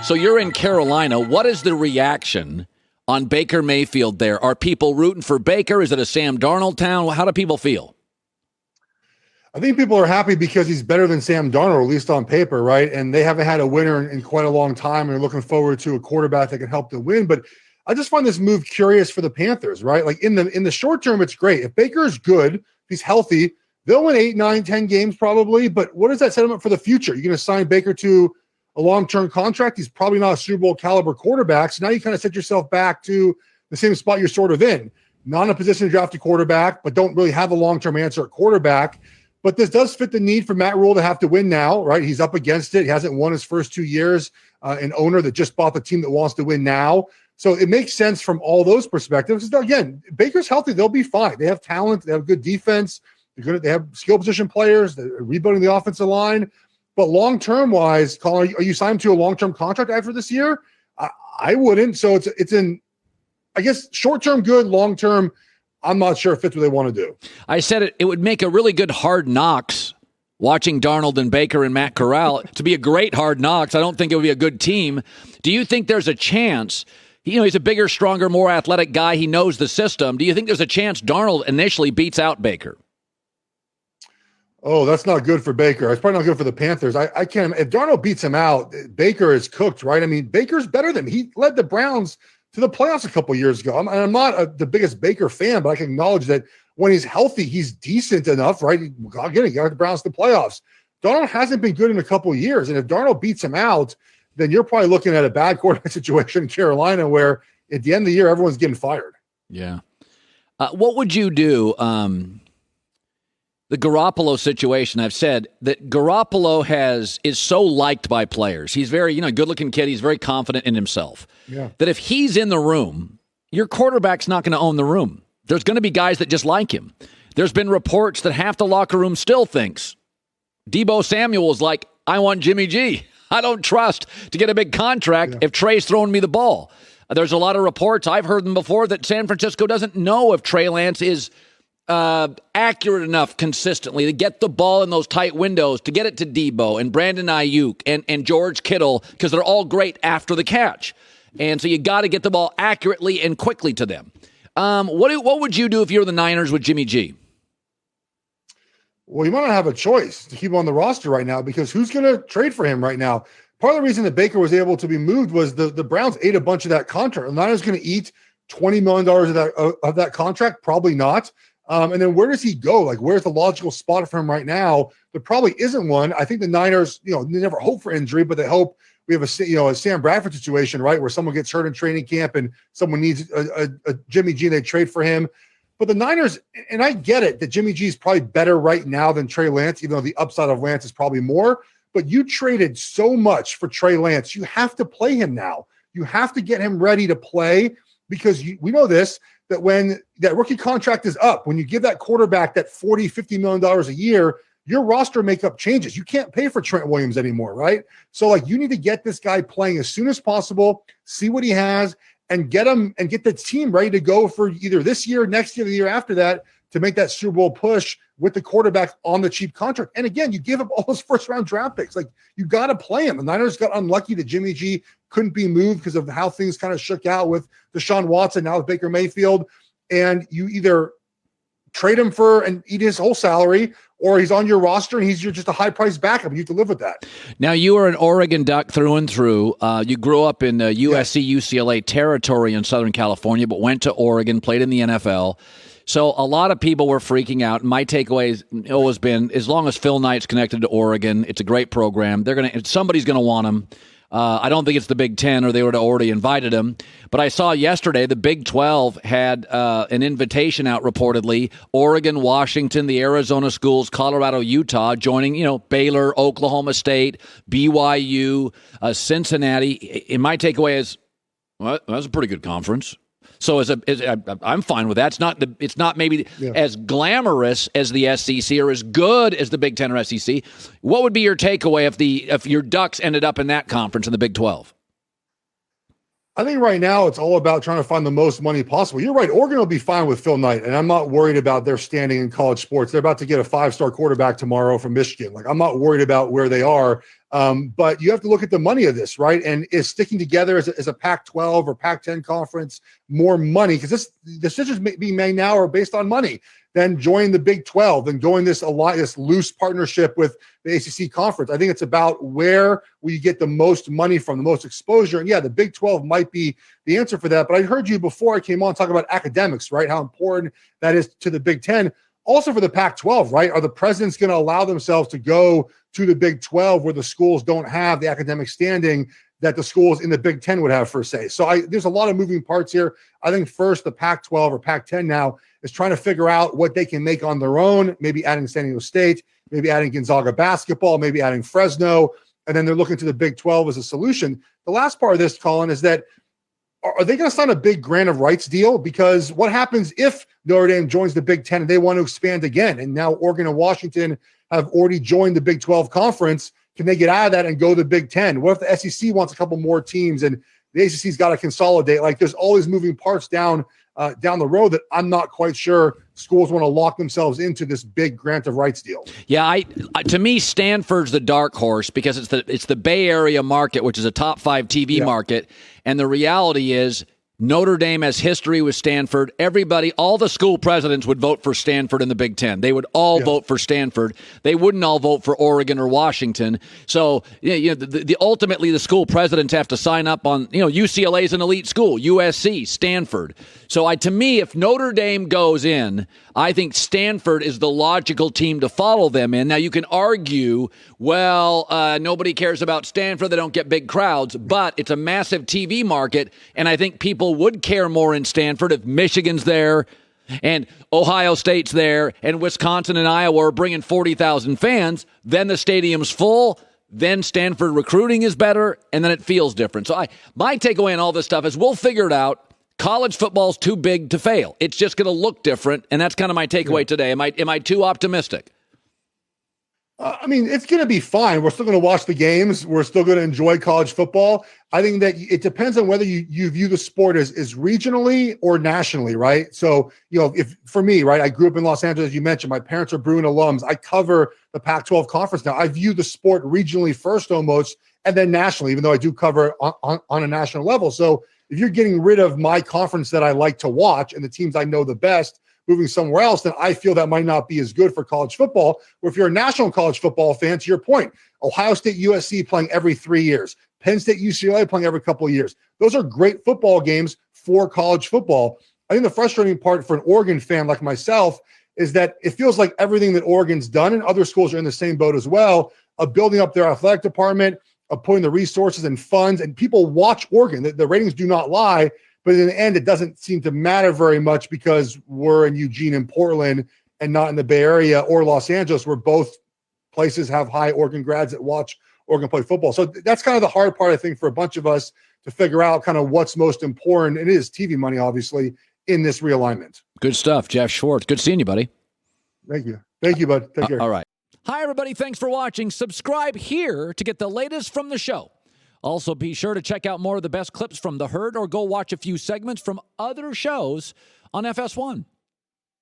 So you're in Carolina. What is the reaction on Baker Mayfield there? Are people rooting for Baker? Is it a Sam Darnold town? How do people feel? I think people are happy because he's better than Sam Darnold, at least on paper, right? And they haven't had a winner in quite a long time, and they're looking forward to a quarterback that can help them win. But I just find this move curious for the Panthers, right? Like in the short term, it's great. If Baker is good, if he's healthy, they'll win 8, 9, 10 games probably. But what does that set him up for the future? You're going to sign Baker to a long-term contract. He's probably not a Super Bowl caliber quarterback. So now you kind of set yourself back to the same spot you're sort of in. Not in a position to draft a quarterback, but don't really have a long-term answer at quarterback. But this does fit the need for Matt Rule to have to win now, right? He's up against it. He hasn't won his first 2 years. An owner that just bought the team that wants to win now. So it makes sense from all those perspectives. Again, Baker's healthy. They'll be fine. They have talent. They have good defense. They have skill position players. They're rebuilding the offensive line. But long-term wise, Colin, are you signed to a long-term contract after this year? I wouldn't. So it's I guess, short-term good, long-term, I'm not sure if it's what they want to do. I said it would make a really good Hard Knocks watching Darnold and Baker and Matt Corral to be a great Hard Knocks. I don't think it would be a good team. Do you think there's a chance, he's a bigger, stronger, more athletic guy. He knows the system. Do you think there's a chance Darnold initially beats out Baker? Oh, that's not good for Baker. It's probably not good for the Panthers. I can't. If Darnold beats him out, Baker is cooked, right? I mean, Baker's better than him. He led the Browns to the playoffs a couple years ago. I'm not the biggest Baker fan, but I can acknowledge that when he's healthy, he's decent enough, right? He got the Browns to the playoffs. Darnold hasn't been good in a couple of years, and if Darnold beats him out, then you're probably looking at a bad quarterback situation in Carolina where at the end of the year, everyone's getting fired. Yeah. What would you do? The Garoppolo situation, I've said that Garoppolo is so liked by players. He's very, good-looking kid. He's very confident in himself. Yeah. That if he's in the room, your quarterback's not going to own the room. There's going to be guys that just like him. There's been reports that half the locker room still thinks Deebo Samuel's like, I want Jimmy G. I don't trust to get a big contract if Trey's throwing me the ball. There's a lot of reports, I've heard them before, that San Francisco doesn't know if Trey Lance is accurate enough consistently to get the ball in those tight windows, to get it to Deebo and Brandon Ayuk and George Kittle, because they're all great after the catch. And so you got to get the ball accurately and quickly to them. What would you do if you're the Niners with Jimmy G? Well, you might not have a choice to keep him on the roster right now, because who's going to trade for him right now? Part of the reason that Baker was able to be moved was the Browns ate a bunch of that contract. The Niners going to eat $20 million of that contract? Probably not. And then where does he go? Like, where's the logical spot for him right now? There probably isn't one. I think the Niners, they never hope for injury, but they hope we have a Sam Bradford situation, right, where someone gets hurt in training camp and someone needs a Jimmy G and they trade for him. But the Niners, and I get it that Jimmy G is probably better right now than Trey Lance, even though the upside of Lance is probably more. But you traded so much for Trey Lance. You have to play him now. You have to get him ready to play, because we know this, that when that rookie contract is up, when you give that quarterback that $40, $50 million a year, your roster makeup changes. You can't pay for Trent Williams anymore, right? So, you need to get this guy playing as soon as possible, see what he has, and get him and get the team ready to go for either this year, next year, the year after that, to make that Super Bowl push with the quarterback on the cheap contract. And again, you give up all those first-round draft picks. You got to play him. The Niners got unlucky that Jimmy G couldn't be moved because of how things kind of shook out with Deshaun Watson, now with Baker Mayfield. And you either trade him for and eat his whole salary, or he's on your roster and he's just a high-priced backup, and you have to live with that. Now, you are an Oregon Duck through and through. You grew up in USC, UCLA territory in Southern California, but went to Oregon, played in the NFL. So a lot of people were freaking out. My takeaway has always been, as long as Phil Knight's connected to Oregon, it's a great program. Somebody's going to want him. I don't think it's the Big Ten, or they would have already invited him. But I saw yesterday the Big 12 had an invitation out, reportedly. Oregon, Washington, the Arizona schools, Colorado, Utah, joining, Baylor, Oklahoma State, BYU, Cincinnati. And my takeaway is, well, that's a pretty good conference. So I'm fine with that. It's not maybe as glamorous as the SEC or as good as the Big Ten or SEC. What would be your takeaway if your Ducks ended up in that conference in the Big 12? I think right now it's all about trying to find the most money possible. You're right. Oregon will be fine with Phil Knight, and I'm not worried about their standing in college sports. They're about to get a 5-star quarterback tomorrow from Michigan. I'm not worried about where they are. But you have to look at the money of this, right? And is sticking together as a Pac-12 or Pac-10 conference more money? Because this decisions being made now are based on money. Then join the Big 12 and going this loose partnership with the ACC conference. I think it's about where we get the most money from, the most exposure. And yeah, the Big 12 might be the answer for that. But I heard you before I came on talk about academics, right? How important that is to the Big 10. Also for the Pac-12, right? Are the presidents going to allow themselves to go to the Big 12 where the schools don't have the academic standing that the schools in the Big 10 would have for say? So there's a lot of moving parts here. I think first the Pac-12 or Pac-10 now is trying to figure out what they can make on their own, maybe adding San Diego State, maybe adding Gonzaga basketball, maybe adding Fresno, and then they're looking to the Big 12 as a solution. The last part of this, Colin, is that are they going to sign a big grant of rights deal? Because what happens if Notre Dame joins the Big 10 and they want to expand again? And now Oregon and Washington have already joined the Big 12 conference. Can they get out of that and go to the Big 10? What if the SEC wants a couple more teams and the ACC's got to consolidate? Like there's all these moving parts down the road that I'm not quite sure schools want to lock themselves into this big grant of rights deal. Yeah, to me, Stanford's the dark horse because it's the Bay Area market, which is a top 5 TV market. And the reality is Notre Dame has history with Stanford. Everybody, all the school presidents would vote for Stanford in the Big Ten. They would all vote for Stanford. They wouldn't all vote for Oregon or Washington. So, ultimately, the school presidents have to sign up on, UCLA is an elite school, USC, Stanford. So, to me, if Notre Dame goes in, I think Stanford is the logical team to follow them in. Now, you can argue, nobody cares about Stanford. They don't get big crowds, but it's a massive TV market, and I think people would care more in Stanford if Michigan's there and Ohio State's there and Wisconsin and Iowa are bringing 40,000 fans. Then the stadium's full. Then Stanford recruiting is better, and then it feels different. So my takeaway on all this stuff is we'll figure it out. College football's too big to fail. It's just going to look different, and that's kind of my takeaway today. Am I too optimistic? It's going to be fine. We're still going to watch the games. We're still going to enjoy college football. I think that it depends on whether you view the sport as regionally or nationally, right? So, if for me, right, I grew up in Los Angeles, as you mentioned. My parents are Bruin alums. I cover the Pac-12 conference now. I view the sport regionally first almost, and then nationally, even though I do cover it on a national level. So if you're getting rid of my conference that I like to watch and the teams I know the best, moving somewhere else, then I feel that might not be as good for college football. Or if you're a national college football fan, to your point, Ohio State, USC playing every 3 years, Penn State, UCLA playing every couple of years. Those are great football games for college football. I think the frustrating part for an Oregon fan like myself is that it feels like everything that Oregon's done, and other schools are in the same boat as well, of building up their athletic department, of putting the resources and funds, and people watch Oregon. The ratings do not lie. But in the end, it doesn't seem to matter very much because we're in Eugene and Portland and not in the Bay Area or Los Angeles, where both places have high Oregon grads that watch Oregon play football. So that's kind of the hard part, I think, for a bunch of us to figure out kind of what's most important. It is TV money, obviously, in this realignment. Good stuff, Geoff Schwartz. Good seeing you, buddy. Thank you. Thank you, bud. Take care. All right. Hi, everybody. Thanks for watching. Subscribe here to get the latest from the show. Also, be sure to check out more of the best clips from The Herd or go watch a few segments from other shows on FS1.